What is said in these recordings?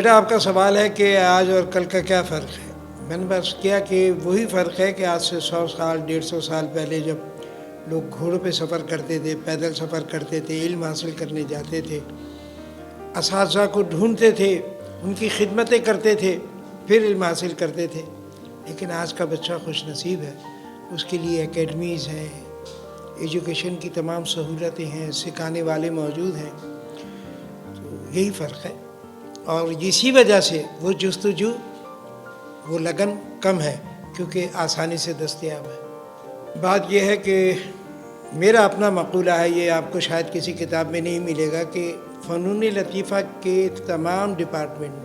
بیٹا آپ کا سوال ہے کہ آج اور کل کا کیا فرق ہے. میں نے بس کیا کہ وہی فرق ہے کہ آج سے 100 سال 150 سال پہلے جب لوگ گھوڑوں پہ سفر کرتے تھے، پیدل سفر کرتے تھے، علم حاصل کرنے جاتے تھے، اساتذہ کو ڈھونڈتے تھے، ان کی خدمتیں کرتے تھے، پھر علم حاصل کرتے تھے. لیکن آج کا بچہ خوش نصیب ہے، اس کے لیے اکیڈمیز ہیں، ایجوکیشن کی تمام سہولتیں ہیں، سکھانے والے موجود ہیں. تو یہی فرق ہے، اور اسی وجہ سے وہ جستجو، وہ لگن کم ہے، کیونکہ آسانی سے دستیاب ہے. بات یہ ہے کہ میرا اپنا مقولہ ہے، یہ آپ کو شاید کسی کتاب میں نہیں ملے گا، کہ فنون لطیفہ کے تمام ڈپارٹمنٹ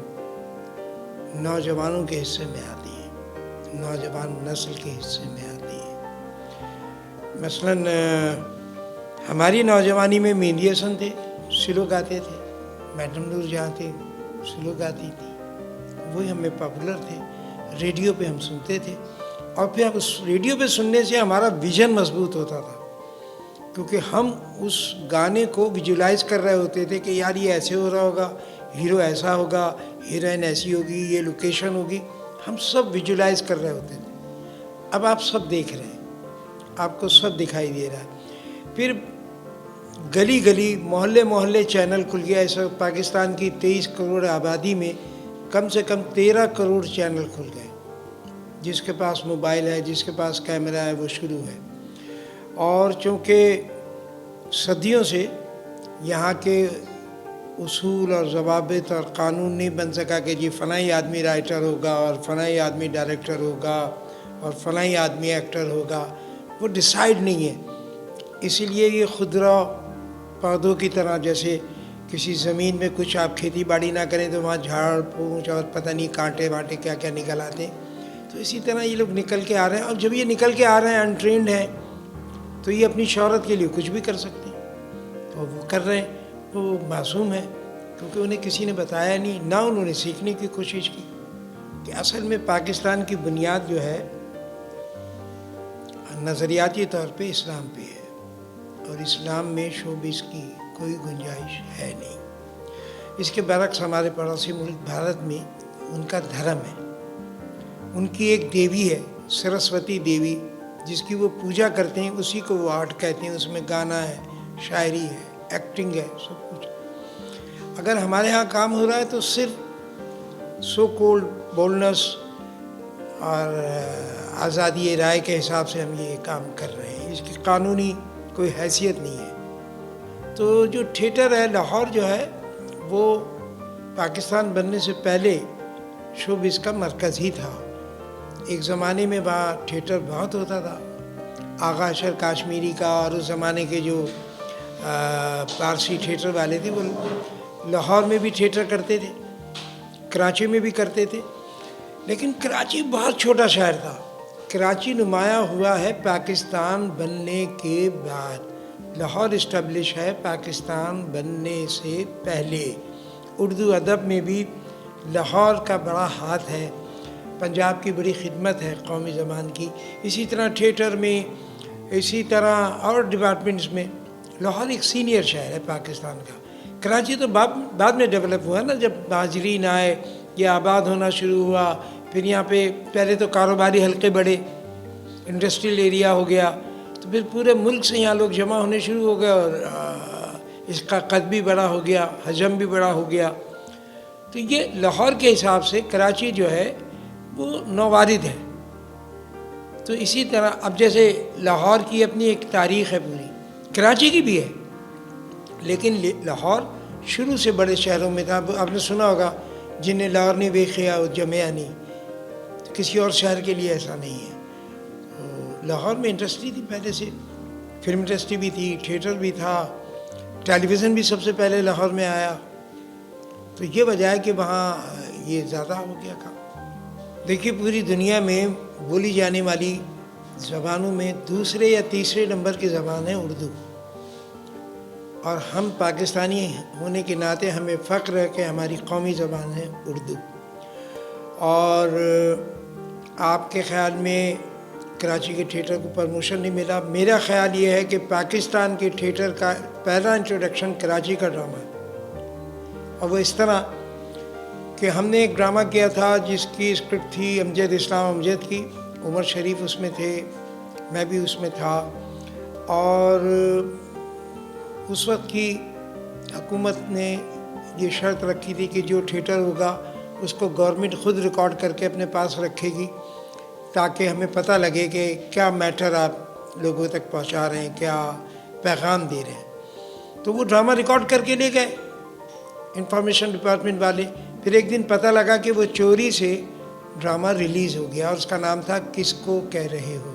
نوجوانوں کے حصے میں آتی ہیں، نوجوان نسل کے حصے میں آتی ہیں. مثلاً ہماری نوجوانی میں مہندی حسن تھے، سلو گاتے تھے، میڈم نور جہاں تھے سلو گاتی تھی، وہی ہمیں پاپولر تھے. ریڈیو پہ ہم سنتے تھے، اور پھر اس ریڈیو پہ سننے سے ہمارا ویژن مضبوط ہوتا تھا، کیونکہ ہم اس گانے کو ویژولائز کر رہے ہوتے تھے کہ یار یہ ایسے ہو رہا ہوگا، ہیرو ایسا ہوگا، ہیروئن ایسی ہوگی، یہ لوکیشن ہوگی، ہم سب ویژولائز کر رہے ہوتے تھے. اب آپ سب دیکھ رہے ہیں، آپ کو سب دکھائی دے رہا ہے. پھر گلی گلی محلے محلے چینل کھل گیا. اس وقت پاکستان کی 23 کروڑ آبادی میں کم سے کم 13 کروڑ چینل کھل گئے. جس کے پاس موبائل ہے، جس کے پاس کیمرہ ہے، وہ شروع ہے. اور چونکہ صدیوں سے یہاں کے اصول اور ضوابط اور قانون نہیں بن سکا کہ جی فلاں آدمی رائٹر ہوگا اور فلاں آدمی ڈائریکٹر ہوگا اور فلاں آدمی ایکٹر ہوگا، وہ ڈیسائیڈ نہیں ہے. اسی لیے یہ خودرو پودوں کی طرح، جیسے کسی زمین میں کچھ آپ کھیتی باڑی نہ کریں تو وہاں جھاڑ پونچھ اور پتہ نہیں کانٹے وانٹے کیا کیا نکل آتے ہیں. تو اسی طرح یہ لوگ نکل کے آ رہے ہیں، اور جب یہ نکل کے آ رہے ہیں انٹرینڈ ہیں، تو یہ اپنی شہرت کے لیے کچھ بھی کر سکتے ہیں. تو وہ کر رہے ہیں، وہ معصوم ہے، کیونکہ انہیں کسی نے بتایا نہیں، نہ انہوں نے سیکھنے کی کوشش کی کہ اصل میں پاکستان کی بنیاد جو ہے نظریاتی طور پہ اسلام پہ ہے، اور اسلام میں شوبز کی کوئی گنجائش ہے نہیں. اس کے برعکس ہمارے پڑوسی ملک بھارت میں ان کا دھرم ہے، ان کی ایک دیوی ہے سرسوتی دیوی، جس کی وہ پوجا کرتے ہیں، اسی کو وہ آرٹ کہتے ہیں. اس میں گانا ہے، شاعری ہے، ایکٹنگ ہے، سب کچھ. اگر ہمارے ہاں کام ہو رہا ہے تو صرف سو کولڈ بولنس اور آزادی رائے کے حساب سے ہم یہ کام کر رہے ہیں، اس کی قانونی کوئی حیثیت نہیں ہے. تو جو تھیٹر ہے، لاہور جو ہے وہ پاکستان بننے سے پہلے شوبز کا مرکز ہی تھا. ایک زمانے میں وہاں تھیٹر بہت ہوتا تھا. آغا اشر کاشمیری کا اور اس زمانے کے جو پارسی تھیٹر والے تھے، وہ لاہور میں بھی تھیٹر کرتے تھے، کراچی میں بھی کرتے تھے. لیکن کراچی بہت چھوٹا شہر تھا. کراچی نمایاں ہوا ہے پاکستان بننے کے بعد. لاہور اسٹیبلش ہے پاکستان بننے سے پہلے. اردو ادب میں بھی لاہور کا بڑا ہاتھ ہے، پنجاب کی بڑی خدمت ہے قومی زبان کی. اسی طرح تھیٹر میں، اسی طرح اور ڈپارٹمنٹس میں لاہور ایک سینئر شہر ہے پاکستان کا. کراچی تو بعد میں ڈیولپ ہوا نا، جب مہاجرین آئے، یہ آباد ہونا شروع ہوا. پھر یہاں پہ پہلے تو کاروباری حلقے بڑھے، انڈسٹریل ایریا ہو گیا، تو پھر پورے ملک سے یہاں لوگ جمع ہونے شروع ہو گئے، اور اس کا قد بھی بڑا ہو گیا، حجم بھی بڑا ہو گیا. تو یہ لاہور کے حساب سے کراچی جو ہے وہ نووارد ہے. تو اسی طرح اب جیسے لاہور کی اپنی ایک تاریخ ہے پوری، کراچی کی بھی ہے، لیکن لاہور شروع سے بڑے شہروں میں تھا. آپ نے سنا ہوگا جنہیں لاہور نہیں ویکھیا وہ جمیا نہیں. کسی اور شہر کے لیے ایسا نہیں ہے. لاہور میں انڈسٹری تھی پہلے سے، فلم انڈسٹری بھی تھی، تھیٹر بھی تھا، ٹیلی ویژن بھی سب سے پہلے لاہور میں آیا. تو یہ وجہ ہے کہ وہاں یہ زیادہ ہو گیا کام. دیکھیے پوری دنیا میں بولی جانے والی زبانوں میں دوسرے یا تیسرے نمبر کی زبان ہے اردو، اور ہم پاکستانی ہونے کے ناطے ہمیں فخر ہے کہ ہماری قومی زبان ہے اردو. اور آپ کے خیال میں کراچی کے تھیٹر کو پرموشن نہیں ملا. میرا خیال یہ ہے کہ پاکستان کے تھیٹر کا پہلا انٹروڈکشن کراچی کا ڈرامہ ہے، اور وہ اس طرح کہ ہم نے ایک ڈرامہ کیا تھا جس کی اسکرپٹ تھی امجد اسلام امجد کی، عمر شریف اس میں تھے، میں بھی اس میں تھا، اور اس وقت کی حکومت نے یہ شرط رکھی تھی کہ جو تھیٹر ہوگا اس کو گورنمنٹ خود ریکارڈ کر کے اپنے پاس رکھے گی تاکہ ہمیں پتہ لگے کہ کیا میٹر آپ لوگوں تک پہنچا رہے ہیں، کیا پیغام دے رہے ہیں۔ تو وہ ڈرامہ ریکارڈ کر کے لے گئے انفارمیشن ڈپارٹمنٹ والے۔ پھر ایک دن پتہ لگا کہ وہ چوری سے ڈرامہ ریلیز ہو گیا، اور اس کا نام تھا کس کو کہہ رہے ہو۔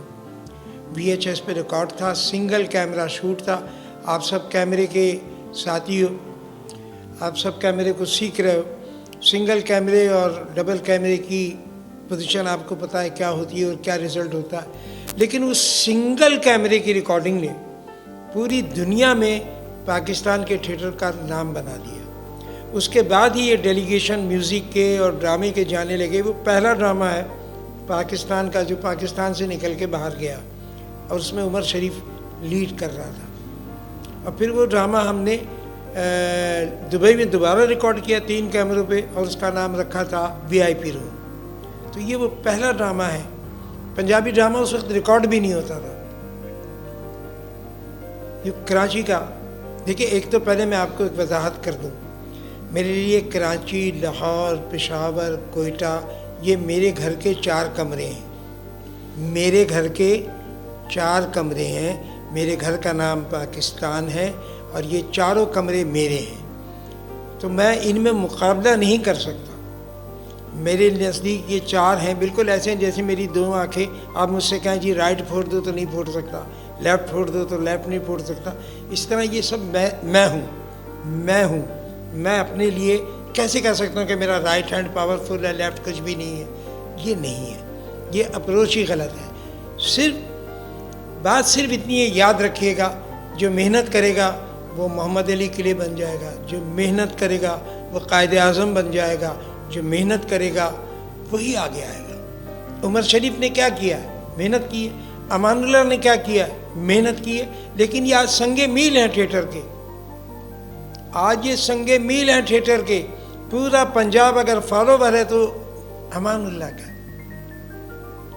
VHS پہ ریکارڈ تھا، سنگل کیمرہ شوٹ تھا۔ آپ سب کیمرے کے ساتھی ہو، آپ سب کیمرے کو سیکھ رہے ہو۔ سنگل کیمرے اور ڈبل کیمرے کی پوزیشن آپ کو پتہ ہے کیا ہوتی ہے اور کیا رزلٹ ہوتا ہے، لیکن اس سنگل کیمرے کی ریکارڈنگ نے پوری دنیا میں پاکستان کے تھیٹر کا نام بنا دیا۔ اس کے بعد ہی یہ ڈیلیگیشن میوزک کے اور ڈرامے کے جانے لگے۔ وہ پہلا ڈرامہ ہے پاکستان کا جو پاکستان سے نکل کے باہر گیا، اور اس میں عمر شریف لیڈ کر رہا تھا۔ اور پھر وہ ڈرامہ ہم نے دبئی میں دوبارہ ریکارڈ کیا 3 کیمروں پہ، اور اس کا نام رکھا تھا VIP روم۔ تو یہ وہ پہلا ڈرامہ ہے۔ پنجابی ڈرامہ اس وقت ریکارڈ بھی نہیں ہوتا تھا۔ یہ کراچی کا دیکھیں، ایک تو پہلے میں آپ کو ایک وضاحت کر دوں، میرے لیے کراچی، لاہور، پشاور، کوئٹہ یہ میرے گھر کے 4 کمرے ہیں۔ میرے گھر کے 4 کمرے ہیں۔ میرے گھر کا نام پاکستان ہے اور یہ 4 کمرے میرے ہیں، تو میں ان میں مقابلہ نہیں کر سکتا۔ میرے نزدیک یہ 4 ہیں، بالکل ایسے ہیں جیسے میری 2 آنکھیں۔ آپ مجھ سے کہیں جی رائٹ پھوڑ دو تو نہیں پھوڑ سکتا، لیفٹ پھوڑ دو تو لیفٹ نہیں پھوڑ سکتا۔ اس طرح یہ سب میں ہوں۔ میں اپنے لیے کیسے کہہ سکتا ہوں کہ میرا رائٹ ہینڈ پاورفل ہے، لیفٹ کچھ بھی نہیں ہے؟ یہ نہیں ہے، یہ اپروچ ہی غلط ہے۔ بات صرف اتنی ہے، یاد رکھیے گا، جو محنت کرے گا وہ محمد علی قلعہ بن جائے گا، جو محنت کرے گا وہ قائد اعظم بن جائے گا، جو محنت کرے گا وہی آگے آئے گا۔ عمر شریف نے کیا کیا ہے؟ محنت کی ہے۔ امان اللہ نے کیا کیا ہے؟ محنت کی ہے۔ لیکن یہ آج سنگ میل ہیں تھیٹر کے، آج یہ سنگ میل ہیں تھیٹر کے۔ پورا پنجاب اگر فالوور ہے تو امان اللہ کا،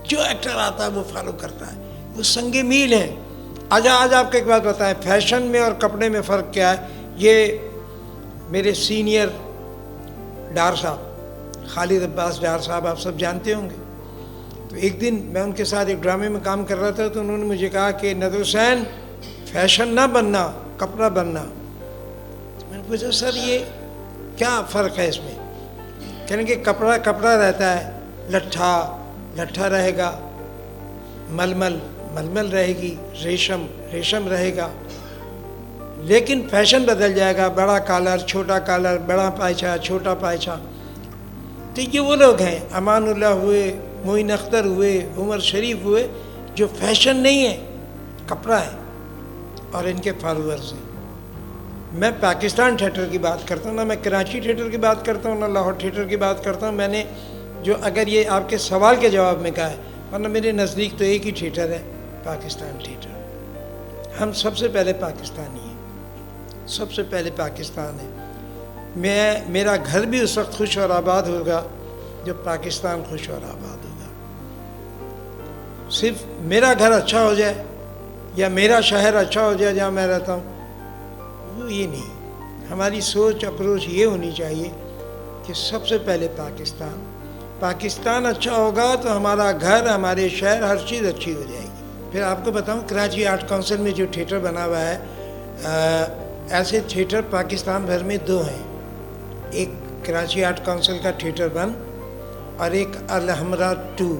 جو ایکٹر آتا ہے وہ فالو کرتا ہے، وہ سنگ میل ہیں۔ آج آپ کو ایک بات بتائیں، فیشن میں اور کپڑے میں فرق کیا ہے؟ یہ میرے سینئر ڈار صاحب، خالد عباس ڈار صاحب، آپ سب جانتے ہوں گے۔ تو ایک دن میں ان کے ساتھ ایک ڈرامے میں کام کر رہا تھا، تو انہوں نے مجھے کہا کہ ندر حسین، فیشن نہ بننا، کپڑا بننا۔ میں نے پوچھا سر یہ کیا فرق ہے اس میں؟ کہنے کہ کپڑا رہتا ہے، لٹھا رہے گا، ململ رہے گی، ریشم رہے گا، لیکن فیشن بدل جائے گا، بڑا کالر، چھوٹا کالر، بڑا پائچہ، چھوٹا پائچہ۔ تو یہ وہ لوگ ہیں، امان اللہ ہوئے، معین اختر ہوئے، عمر شریف ہوئے، جو فیشن نہیں ہے، کپڑا ہے، اور ان کے فالوورز ہیں۔ میں پاکستان تھیٹر کی بات کرتا ہوں، نہ میں کراچی تھیٹر کی بات کرتا ہوں، نہ لاہور تھیٹر کی بات کرتا ہوں۔ میں نے جو اگر یہ آپ کے سوال کے جواب میں کہا ہے، ورنہ میرے نزدیک تو ایک ہی تھیٹر ہے، پاکستان تھیٹر۔ ہم سب سے پہلے پاکستانی ہیں، سب سے پہلے پاکستان ہے۔ میرا گھر بھی اس وقت خوش اور آباد ہوگا جب پاکستان خوش اور آباد ہوگا۔ صرف میرا گھر اچھا ہو جائے یا میرا شہر اچھا ہو جائے جہاں میں رہتا ہوں، وہ یہ نہیں۔ ہماری سوچ اپروچ یہ ہونی چاہیے کہ سب سے پہلے پاکستان اچھا ہوگا تو ہمارا گھر، ہمارے شہر، ہر چیز اچھی ہو جائے گی۔ پھر آپ کو بتاؤں، کراچی آرٹ کونسل میں جو تھیٹر بنا ہوا ہے، ایسے تھیٹر پاکستان بھر میں 2 ہیں۔ ایک کراچی آرٹ کونسل کا تھیٹر 1 اور ایک الحمرہ 2۔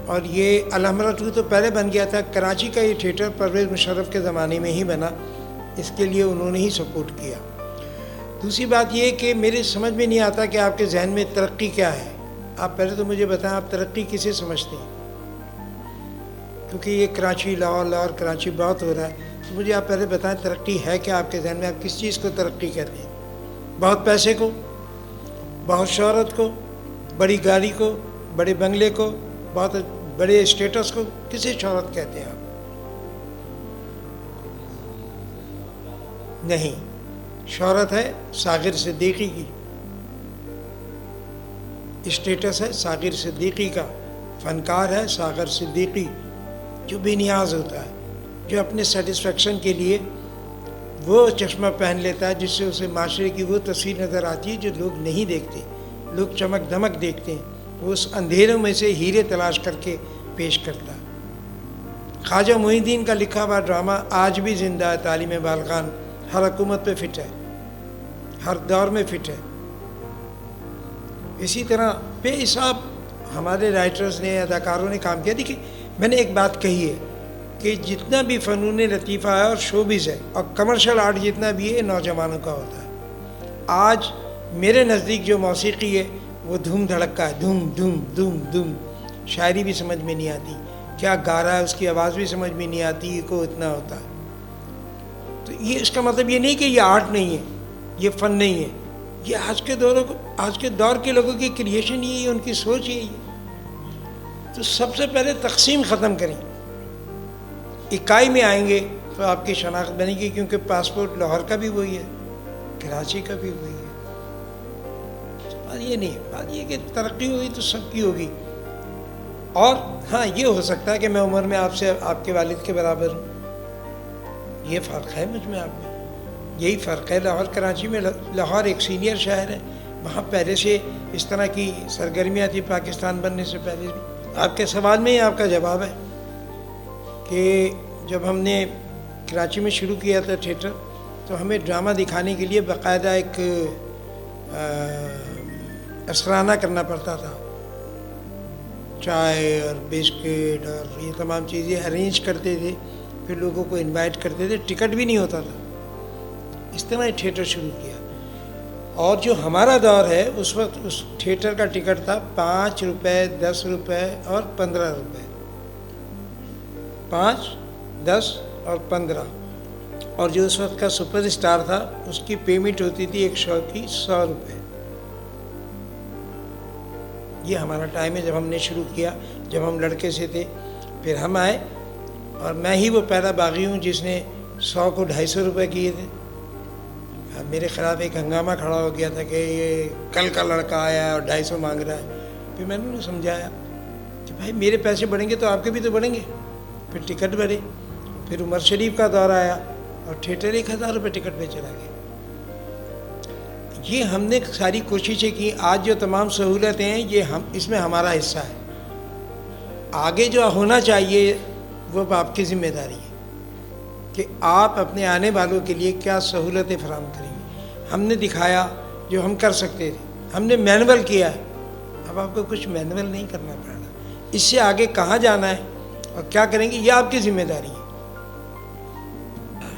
اور یہ الحمرہ 2 تو پہلے بن گیا تھا۔ کراچی کا یہ تھیٹر پرویز مشرف کے زمانے میں ہی بنا، اس کے لیے انہوں نے ہی سپورٹ کیا۔ دوسری بات یہ کہ میرے سمجھ میں نہیں آتا کہ آپ کے ذہن میں ترقی کیا ہے۔ آپ پہلے تو مجھے بتائیں، آپ ترقی کسے سمجھتے ہیں؟ کیونکہ یہ کراچی لاہور کراچی بہت ہو رہا ہے، تو مجھے آپ پہلے بتائیں ترقی ہے کیا آپ کے ذہن میں؟ آپ کس چیز کو ترقی کہتے ہیں؟ بہت پیسے کو، بہت شہرت کو، بڑی گاڑی کو، بڑے بنگلے کو، بہت بڑے اسٹیٹس کو، کسے شہرت کہتے ہیں آپ؟ نہیں، شہرت ہے ساغر صدیقی کی، اسٹیٹس ہے ساغر صدیقی کا، فنکار ہے ساغر صدیقی، جو بے نیاز ہوتا ہے، جو اپنے سیٹسفیکشن کے لیے وہ چشمہ پہن لیتا ہے جس سے اسے معاشرے کی وہ تصویر نظر آتی ہے جو لوگ نہیں دیکھتے، لوگ چمک دمک دیکھتے ہیں، وہ اس اندھیروں میں سے ہیرے تلاش کر کے پیش کرتا ہے۔ خواجہ معین الدین کا لکھا ہوا ڈرامہ آج بھی زندہ ہے، تعلیم بالغان، ہر حکومت پہ فٹ ہے، ہر دور میں فٹ ہے۔ اسی طرح بے حساب ہمارے رائٹرز نے، اداکاروں نے کام کیا۔ دیکھیے میں نے ایک بات کہی ہے کہ جتنا بھی فنون لطیفہ ہے اور شوبز ہے اور کمرشل آرٹ جتنا بھی ہے نوجوانوں کا ہوتا ہے۔ آج میرے نزدیک جو موسیقی ہے وہ دھوم دھڑکا ہے، دھوم دھوم دھوم دھوم، شاعری بھی سمجھ میں نہیں آتی، کیا گا رہا ہے اس کی آواز بھی سمجھ میں نہیں آتی، کو اتنا ہوتا ہے۔ تو یہ اس کا مطلب یہ نہیں کہ یہ آرٹ نہیں ہے، یہ فن نہیں ہے، یہ آج کے دور کے لوگوں کی کریشن یہی ہے، ان کی سوچ یہی ہے۔ تو سب سے پہلے تقسیم ختم کریں، اکائی میں آئیں گے تو آپ کی شناخت بنے گی، کیونکہ پاسپورٹ لاہور کا بھی وہی ہے، کراچی کا بھی وہی ہے۔ بات یہ نہیں ہے، بات یہ کہ ترقی ہوگی تو سب کی ہوگی۔ اور ہاں یہ ہو سکتا ہے کہ میں عمر میں آپ کے والد کے برابر ہوں، یہ فرق ہے مجھ میں آپ میں، یہی فرق ہے۔ لاہور کراچی میں لاہور ایک سینئر شہر ہے، وہاں پہلے سے اس طرح کی سرگرمیاں تھیں پاکستان بننے سے پہلے بھی۔ آپ کے سوال میں ہی آپ کا جواب ہے کہ جب ہم نے کراچی میں شروع کیا تھا تھیٹر، تو ہمیں ڈرامہ دکھانے کے لیے باقاعدہ ایک اشرانہ کرنا پڑتا تھا، چائے اور بسکٹ اور یہ تمام چیزیں ارینج کرتے تھے، پھر لوگوں کو انوائٹ کرتے تھے، ٹکٹ بھی نہیں ہوتا تھا۔ اس طرح تھیٹر شروع کیا، اور جو ہمارا دور ہے اس وقت اس تھیٹر کا ٹکٹ تھا 5 روپے، 10 روپے اور 15 روپے، 5، 10 اور 15، اور جو اس وقت کا سپر اسٹار تھا اس کی پیمنٹ ہوتی تھی ایک شو کی 100 روپے۔ یہ ہمارا ٹائم ہے جب ہم نے شروع کیا، جب ہم لڑکے سے تھے۔ پھر ہم آئے اور میں ہی وہ پہلا باغی ہوں جس نے 100 کو 250 روپے کیے تھے۔ میرے خلاف ایک ہنگامہ کھڑا ہو گیا تھا کہ یہ کل کا لڑکا آیا ہے اور 250 مانگ رہا ہے۔ پھر میں نے انہیں سمجھایا کہ بھائی میرے پیسے بڑھیں گے تو آپ کے بھی تو بڑھیں گے۔ پھر ٹکٹ بڑھے، پھر عمر شریف کا دور آیا اور تھیٹر 1000 روپے ٹکٹ پہ چلا گیا۔ یہ ہم نے ساری کوششیں کی۔ آج جو تمام سہولتیں ہیں یہ اس میں ہمارا حصہ ہے۔ آگے جو ہونا چاہیے وہ آپ کی ذمہ داری ہے کہ آپ اپنے آنے والوں کے لیے کیا سہولتیں فراہم کریں گے۔ ہم نے دکھایا جو ہم کر سکتے تھے، ہم نے مینول کیا ہے، اب آپ کو کچھ مینول نہیں کرنا پڑ رہا۔ اس سے آگے کہاں جانا ہے اور کیا کریں گے یہ آپ کی ذمہ داری ہے۔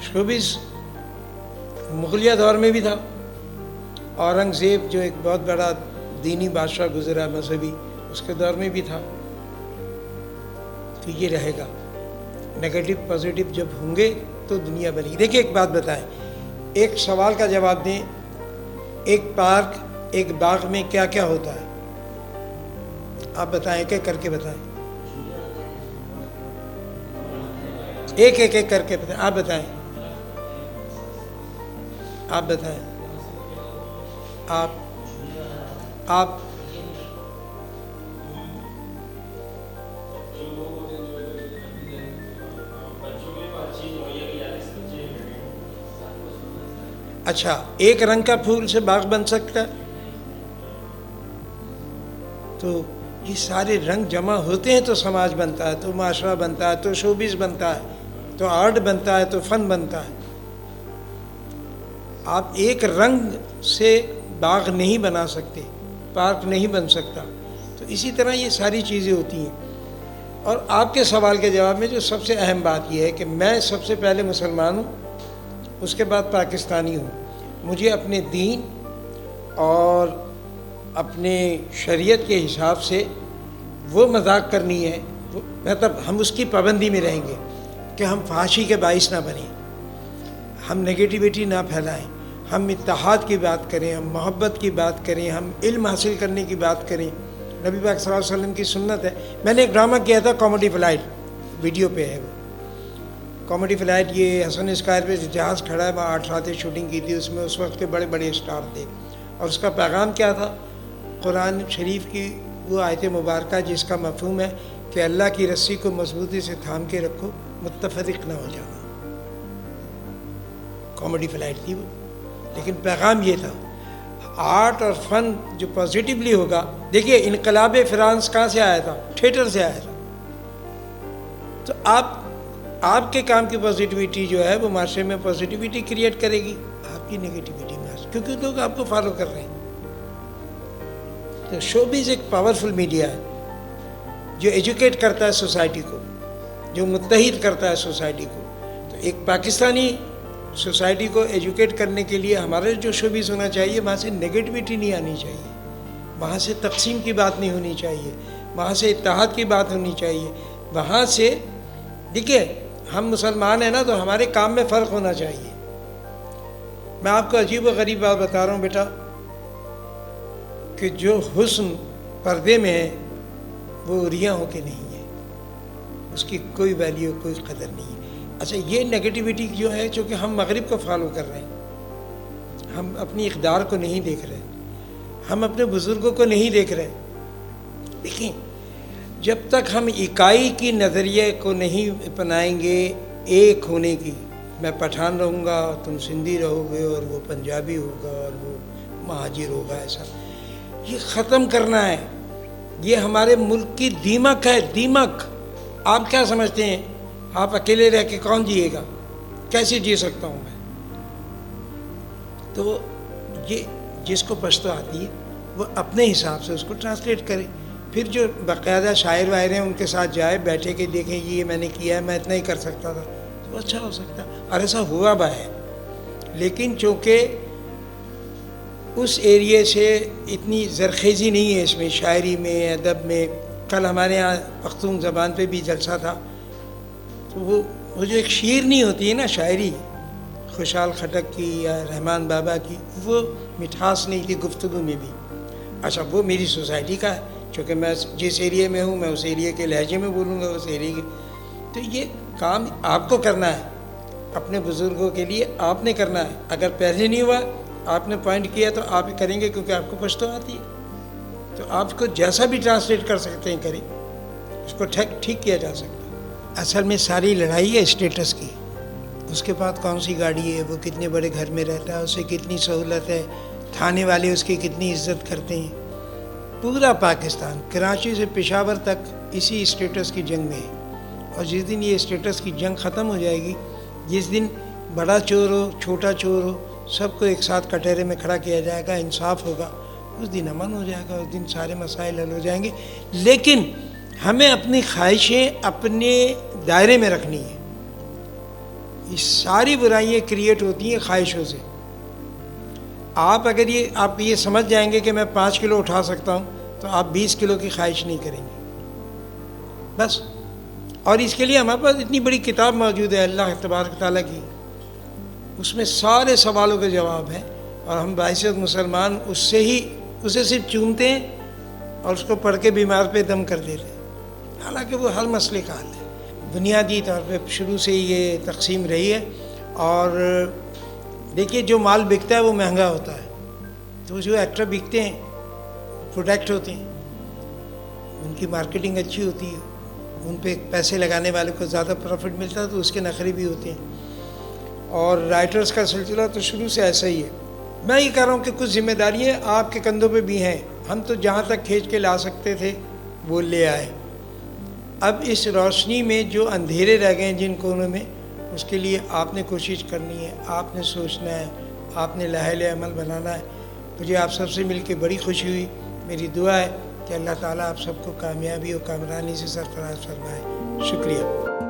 شوبز مغلیہ دور میں بھی تھا، اورنگزیب جو ایک بہت بڑا دینی بادشاہ گزرا مذہبی، اس کے دور میں بھی تھا، تو یہ رہے گا۔ نگیٹو پازیٹیو جب ہوں گے تو دنیا بنے گی۔ دیکھیں ایک بات بتائیں، ایک سوال کا جواب دیں، ایک پارک، ایک باغ میں کیا کیا ہوتا ہے؟ آپ بتائیں، ایک ایک کر کے بتائیں، ایک کر کے بتائیں، آپ بتائیں، آپ بتائیں، آپ اچھا، ایک رنگ کا پھول سے باغ بن سکتا ہے؟ تو یہ سارے رنگ جمع ہوتے ہیں تو سماج بنتا ہے، تو معاشرہ بنتا ہے، تو شوبز بنتا ہے، تو آرٹ بنتا ہے، تو فن بنتا ہے۔ آپ ایک رنگ سے باغ نہیں بنا سکتے، پارک نہیں بن سکتا۔ تو اسی طرح یہ ساری چیزیں ہوتی ہیں۔ اور آپ کے سوال کے جواب میں جو سب سے اہم بات یہ ہے کہ میں سب سے پہلے مسلمان ہوں، اس کے بعد پاکستانی ہوں۔ مجھے اپنے دین اور اپنے شریعت کے حساب سے وہ مذاق کرنی ہے، مطلب ہم اس کی پابندی میں رہیں گے کہ ہم فحاشی کے باعث نہ بنیں، ہم نگیٹیوٹی نہ پھیلائیں، ہم اتحاد کی بات کریں، ہم محبت کی بات کریں، ہم علم حاصل کرنے کی بات کریں۔ نبی پاک صلی اللہ علیہ وسلم کی سنت ہے۔ میں نے ایک ڈرامہ کیا تھا کامیڈی فلائٹ، ویڈیو پہ ہے وہ کامیڈی فلائٹ، یہ حسن اسکائر پہ جہاز کھڑا ہے، وہاں 8 راتیں شوٹنگ کی تھی، اس میں اس وقت کے بڑے بڑے اسٹار تھے، اور اس کا پیغام کیا تھا؟ قرآن شریف کی وہ آیت مبارکہ جس کا مفہوم ہے کہ اللہ کی رسی کو مضبوطی سے تھام کے رکھو، متفرق نہ ہو جانا. کامیڈی فلائٹ تھی وہ، لیکن پیغام یہ تھا. آرٹ اور فن جو پازیٹیولی ہوگا، دیکھیے انقلاب فرانس کہاں سے آیا تھا؟ تھیٹر سے آیا تھا. تو آپ کے کام کی پازیٹیوٹی جو ہے وہ معاشرے میں پازیٹیوٹی کریٹ کرے گی، آپ کی نگیٹیوٹی میں، کیونکہ لوگ آپ کو فالو کر رہے ہیں. تو شوبز ایک پاورفل میڈیا ہے جو ایجوکیٹ کرتا ہے سوسائٹی کو، جو متحد کرتا ہے سوسائٹی کو. تو ایک پاکستانی سوسائٹی کو ایجوکیٹ کرنے کے لیے ہمارے جو شوبز ہونا چاہیے، وہاں سے نگیٹیوٹی نہیں آنی چاہیے، وہاں سے تقسیم کی بات نہیں ہونی چاہیے، وہاں سے اتحاد کی بات ہونی چاہیے. وہاں سے دیکھیے ہم مسلمان ہیں نا، تو ہمارے کام میں فرق ہونا چاہیے. میں آپ کو عجیب و غریب بات بتا رہا ہوں بیٹا، کہ جو حسن پردے میں ہے وہ ریاں ہو کے نہیں ہے، اس کی کوئی ویلیو، کوئی قدر نہیں ہے. اچھا، یہ نگیٹیوٹی جو ہے، چونکہ ہم مغرب کو فالو کر رہے ہیں، ہم اپنی اقدار کو نہیں دیکھ رہے، ہم اپنے بزرگوں کو نہیں دیکھ رہے. دیکھیں، جب تک ہم اکائی کی نظریے کو نہیں اپنائیں گے، ایک ہونے کی، میں پٹھان رہوں گا، تم سندھی رہو گے، اور وہ پنجابی ہوگا، اور وہ مہاجر ہوگا، ایسا یہ ختم کرنا ہے. یہ ہمارے ملک کی دیمک ہے، دیمک. آپ کیا سمجھتے ہیں؟ آپ اکیلے رہ کے کون جیے گا؟ کیسے جی سکتا ہوں میں؟ تو یہ جس کو پشتو آتی ہے وہ اپنے حساب سے اس کو ٹرانسلیٹ کرے. پھر جو باقاعدہ شاعر واعر ہیں ان کے ساتھ جائے، بیٹھے کہ دیکھیں یہ میں نے کیا ہے، میں اتنا ہی کر سکتا تھا، تو اچھا ہو سکتا ہے. اور ایسا ہوا بھی ہے، لیکن چونکہ اس ایریے سے اتنی زرخیزی نہیں ہے اس میں، شاعری میں، ادب میں. کل ہمارے یہاں پختون زبان پہ بھی جلسہ تھا، تو وہ جو ایک شیرنی ہوتی ہے نا، شاعری خوشحال خٹک کی یا رحمان بابا کی، وہ مٹھاس نہیں تھی گفتگو میں بھی. اچھا، وہ میری سوسائٹی کا ہے، چونکہ میں جس ایریے میں ہوں میں اس ایریے کے لہجے میں بولوں گا، اس ایریے کے. تو یہ کام آپ کو کرنا ہے، اپنے بزرگوں کے لیے آپ نے کرنا ہے. اگر پہلے نہیں ہوا، آپ نے پوائنٹ کیا، تو آپ کریں گے، کیونکہ آپ کو پشتو آتی ہے. تو آپ کو جیسا بھی ٹرانسلیٹ کر سکتے ہیں کریں، اس کو ٹھیک کیا جا سکتا ہے. اصل میں ساری لڑائی ہے اسٹیٹس کی. اس کے بعد کون سی گاڑی ہے، وہ کتنے بڑے گھر میں رہتا ہے، اسے کتنی سہولت ہے، تھانے والے اس کی کتنی عزت کرتے ہیں. پورا پاکستان کراچی سے پشاور تک اسی اسٹیٹس کی جنگ میں ہے. اور جس دن یہ اسٹیٹس کی جنگ ختم ہو جائے گی، جس دن بڑا چور ہو، چھوٹا چور ہو، سب کو ایک ساتھ کٹہرے میں کھڑا کیا جائے گا، انصاف ہوگا، اس دن امن ہو جائے گا، اس دن سارے مسائل حل ہو جائیں گے. لیکن ہمیں اپنی خواہشیں اپنے دائرے میں رکھنی ہے. یہ ساری برائیاں کریٹ ہوتی ہیں خواہشوں سے. اگر آپ یہ سمجھ جائیں گے کہ میں 5 کلو اٹھا سکتا ہوں، تو آپ 20 کلو کی خواہش نہیں کریں گے بس. اور اس کے لیے ہمارے پاس اتنی بڑی کتاب موجود ہے اللہ تبارک تعالیٰ کی، اس میں سارے سوالوں کے جواب ہیں. اور ہم باعثیت مسلمان اسے صرف چومتے ہیں اور اس کو پڑھ کے بیمار پہ دم کر دیتے ہیں، حالانکہ وہ ہر مسئلے کا حل ہے. بنیادی طور پہ شروع سے یہ تقسیم رہی ہے. اور دیکھیے، جو مال بکتا ہے وہ مہنگا ہوتا ہے، تو جو ایکٹر بکتے ہیں پروڈکٹ ہوتے ہیں، ان کی مارکیٹنگ اچھی ہوتی ہے، ان پہ پیسے لگانے والے کو زیادہ پروفٹ ملتا ہے، تو اس کے نخرے بھی ہوتے ہیں. اور رائٹرز کا سلسلہ تو شروع سے ایسا ہی ہے. میں یہ کہہ رہا ہوں کہ کچھ ذمہ داریاں آپ کے کندھوں پہ بھی ہیں. ہم تو جہاں تک کھینچ کے لا سکتے تھے وہ لے آئے. اب اس روشنی میں جو اندھیرے رہ گئے ہیں جن کونوں میں، اس کے لیے آپ نے کوشش کرنی ہے، آپ نے سوچنا ہے، آپ نے لاحل عمل بنانا ہے. مجھے آپ سب سے مل کے بڑی خوشی ہوئی. میری دعا ہے کہ اللہ تعالیٰ آپ سب کو کامیابی اور کامرانی سے سرفراز فرمائے. شکریہ.